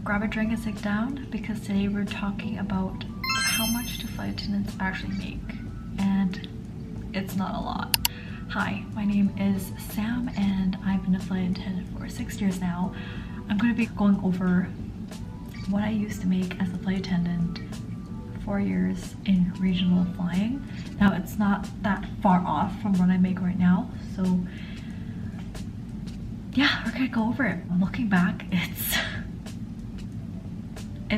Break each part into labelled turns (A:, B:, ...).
A: grab a drink and sit down because today we're talking about how much do flight attendants actually make, and it's not a lot. Hi, my name is Sam and I've been a flight attendant for 6 years now. I'm going to be going over what I used to make as a flight attendant 4 years in regional flying. Now it's not that far off from what I make right now, so yeah, we're gonna go over it. Looking back, it's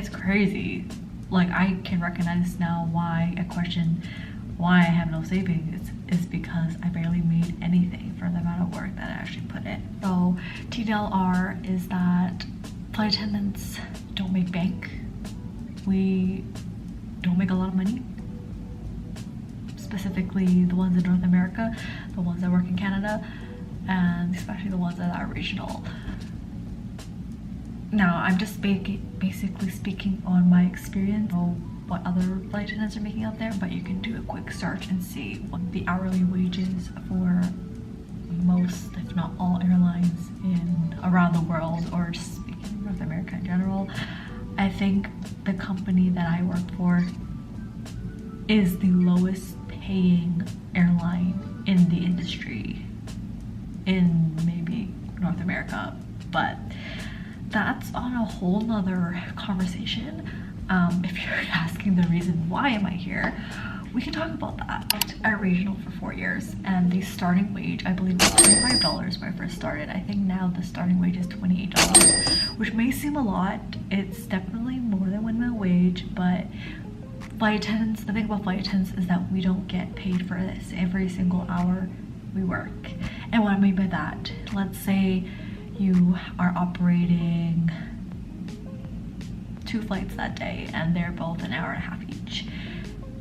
A: crazy. Like, I can recognize now why a question why I have no savings is because I barely made anything for the amount of work that I actually put in. So TLDR is that flight attendants don't make bank. We don't make a lot of money. Specifically the ones in North America, the ones that work in Canada, and especially the ones that are regional. Now I'm just basically speaking on my experience of what other flight attendants are making out there, but you can do a quick search and see what the hourly wages for most, if not all, airlines in around the world, or just speaking of North America in general. I think the company that I work for is the lowest paying airline in the industry in maybe North America, but that's on a whole nother conversation. If you're asking the reason why am I here, we can talk about that. I worked regional for 4 years, and the starting wage, I believe, was $25 when I first started. I think now the starting wage is $28, which may seem a lot. It's definitely more than minimum wage, but flight attendants, the thing about flight attendants is that we don't get paid for this every single hour we work. And what I mean by that, let's say you are operating 2 flights that day and they're both an hour and a half each.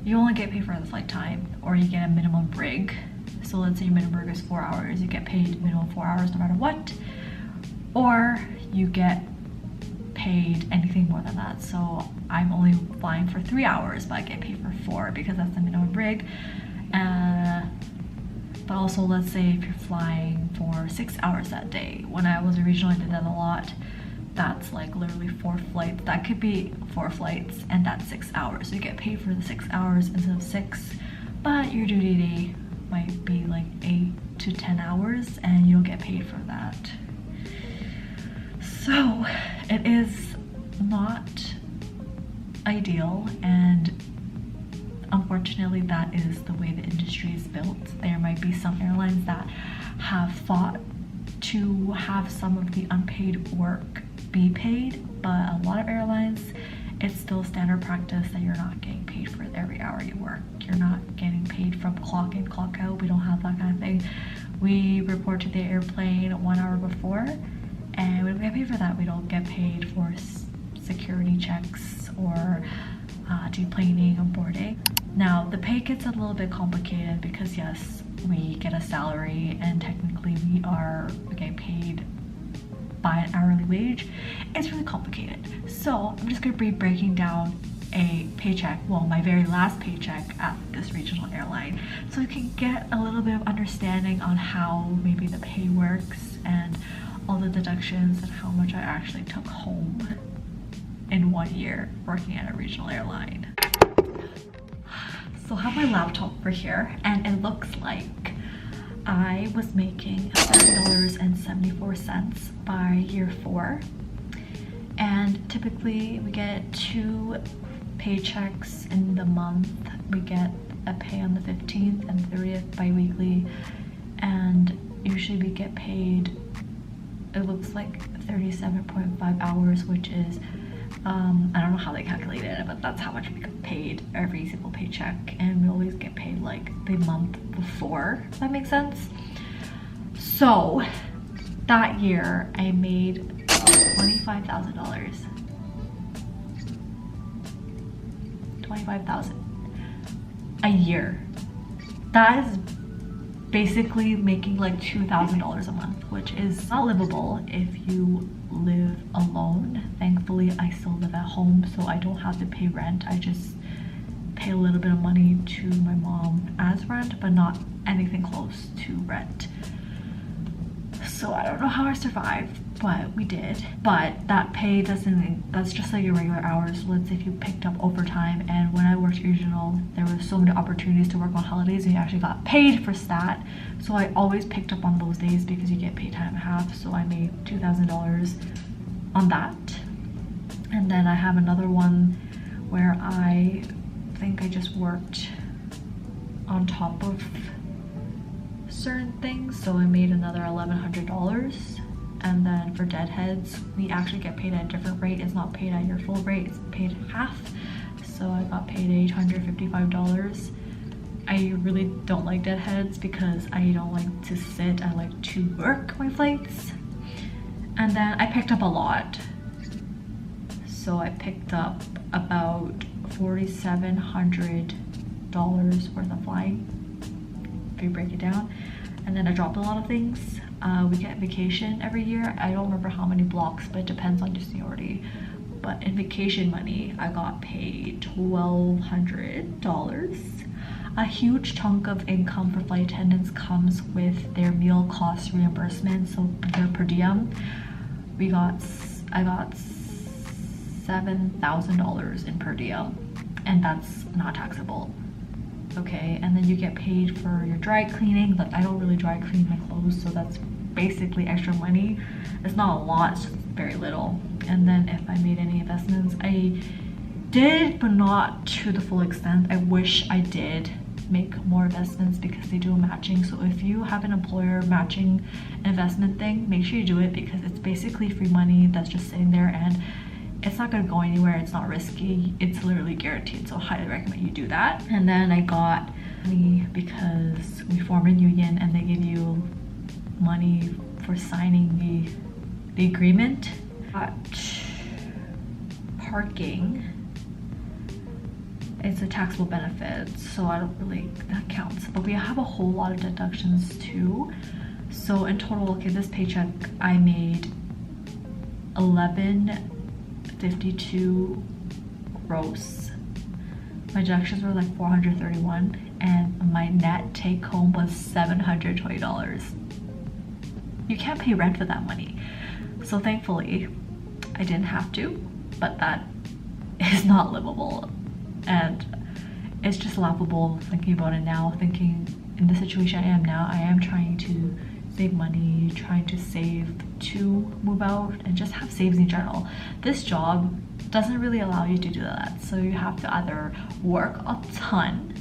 A: You only get paid for the flight time, or you get a minimum brig. So let's say your minimum brig is 4 hours, you get paid minimum 4 hours no matter what, or you get paid anything more than that. So I'm only flying for 3 hours, but I get paid for 4 because that's the minimum brig. But also, let's say if you're flying for 6 hours that day. When I was a regional, I did that a lot. That's like literally 4 flights. That could be 4 flights, and that's 6 hours. So you get paid for the 6 hours instead of 6, but your duty day might be like 8 to 10 hours, and you don't get paid for that. So it is not ideal, and unfortunately that is the way the industry is built. There might be some airlines that have fought to have some of the unpaid work be paid, but a lot of airlines, it's still standard practice that you're not getting paid for every hour you work. You're not getting paid from clock in, clock out. We don't have that kind of thing. We report to the airplane 1 hour before, and we don't get paid for that. We don't get paid for security checks or deplaning and boarding. Now the pay gets a little bit complicated because yes, we get a salary and technically we are getting paid by an hourly wage. It's really complicated. So I'm just going to be breaking down a paycheck, well, my very last paycheck at this regional airline, so you can get a little bit of understanding on how maybe the pay works and all the deductions and how much I actually took home in 1 year working at a regional airline. So I have my laptop over here, and it looks like I was making $7.74 by year 4. And typically we get 2 paychecks in the month. We get a pay on the 15th and 30th bi-weekly, and usually we get paid, it looks like 37.5 hours, which is I don't know how they calculated it, but that's how much we get paid every single paycheck, and we always get paid like the month before, if that makes sense. So that year I made $25,000. $25,000 a year. That is basically making like $2,000 a month, which is not livable if you live alone. Thankfully I still live at home, so I don't have to pay rent. I just pay a little bit of money to my mom as rent, but not anything close to rent. So I don't know how I survived but we did. But that pay doesn't, that's just like your regular hours. So let's say if you picked up overtime, and when I worked regional, there were so many opportunities to work on holidays and you actually got paid for that. So I always picked up on those days because you get paid time and a half. So I made $2,000 on that. And then I have another one where I think I just worked on top of certain things, so I made another $1,100. And then for deadheads, we actually get paid at a different rate. It's not paid at your full rate, it's paid half. So I got paid $855. I really don't like deadheads because I don't like to sit, I like to work my flights. And then I picked up a lot. So I picked up about $4,700 worth of flying, if you break it down. And then I dropped a lot of things. We get vacation every year. I don't remember how many blocks, but it depends on your seniority. But in vacation money, I got paid $1,200. A huge chunk of income for flight attendants comes with their meal cost reimbursement, so their per diem. I got $7,000 in per diem, and that's not taxable. Okay, and then you get paid for your dry cleaning. Like, I don't really dry clean my clothes, so that's basically extra money. It's not a lot, it's very little. And then if I made any investments, I did, but not to the full extent. I wish I did make more investments because they do a matching. So if you have an employer matching investment thing, make sure you do it, because it's basically free money that's just sitting there and it's not going to go anywhere. It's not risky, it's literally guaranteed. So I highly recommend you do that. And then I got money because we formed a union and they give you money for signing the agreement. Got parking, it's a taxable benefit, so I don't really, that counts. But we have a whole lot of deductions too. So in total, okay, this paycheck I made $1,152 gross. My deductions were like $431, and my net take home was $720. You can't pay rent for that money. So thankfully, I didn't have to, but that is not livable. And it's just laughable thinking about it now, thinking in the situation I am now, I am trying to save money, trying to save to move out and just have saves in general. This job doesn't really allow you to do that. So you have to either work a ton,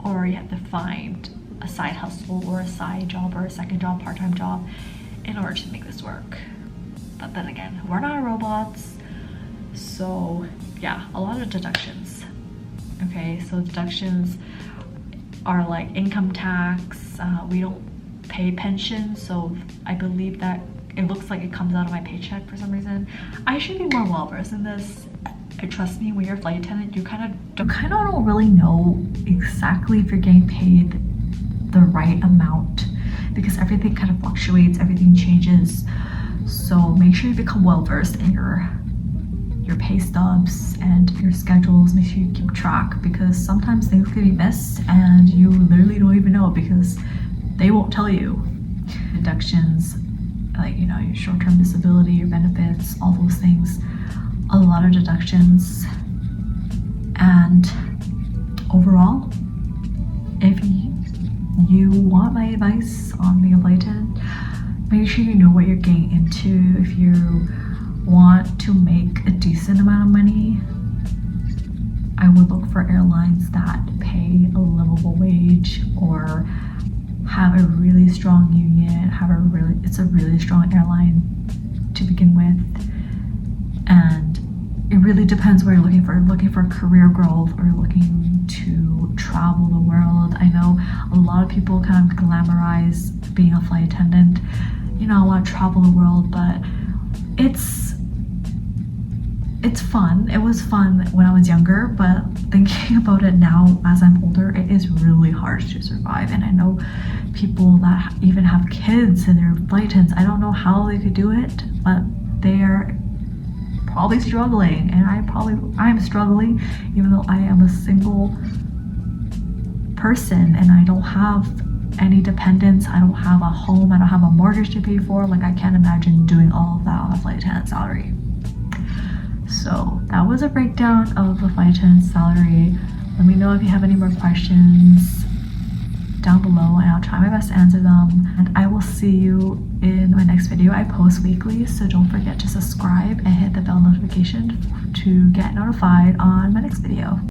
A: or you have to find a side hustle or a side job or a second job, part-time job, in order to make this work. But then again, we're not robots. So yeah, a lot of deductions. Okay, so deductions are like income tax. We don't pay pension, so I believe that it looks like it comes out of my paycheck for some reason. I should be more well versed in this. Trust me, when you're a flight attendant, you kind of don't really know exactly if you're getting paid the right amount, because everything kind of fluctuates, everything changes. So make sure you become well versed in your pay stubs and your schedules. Make sure you keep track, because sometimes things can be missed and you literally don't even know because they won't tell you. Deductions, like, you know, your short-term disability, your benefits, all those things, a lot of deductions. And overall, if you want my advice on being a flight attendant, make sure you know what you're getting into. If you want to make a decent amount of money, I would look for airlines that pay a livable wage or have a really strong union, it's a really strong airline to begin with. And it really depends what you're looking for. Looking for career growth, or looking to travel the world. I know a lot of people kind of glamorize being a flight attendant. You know, I want to travel the world, but it's fun. It was fun when I was younger, but thinking about it now as I'm older, it is really hard to survive. And I know people that even have kids and they're flight attendants. I don't know how they could do it, but they're probably struggling, and I'm struggling, even though I am a single person and I don't have any dependents. I don't have a home, I don't have a mortgage to pay for. Like, I can't imagine doing all of that on a flight attendant salary. So that was a breakdown of the flight attendant salary. Let me know if you have any more questions down below, and I'll try my best to answer them. And I will see you in my next video. I post weekly, so don't forget to subscribe and hit the bell notification to get notified on my next video.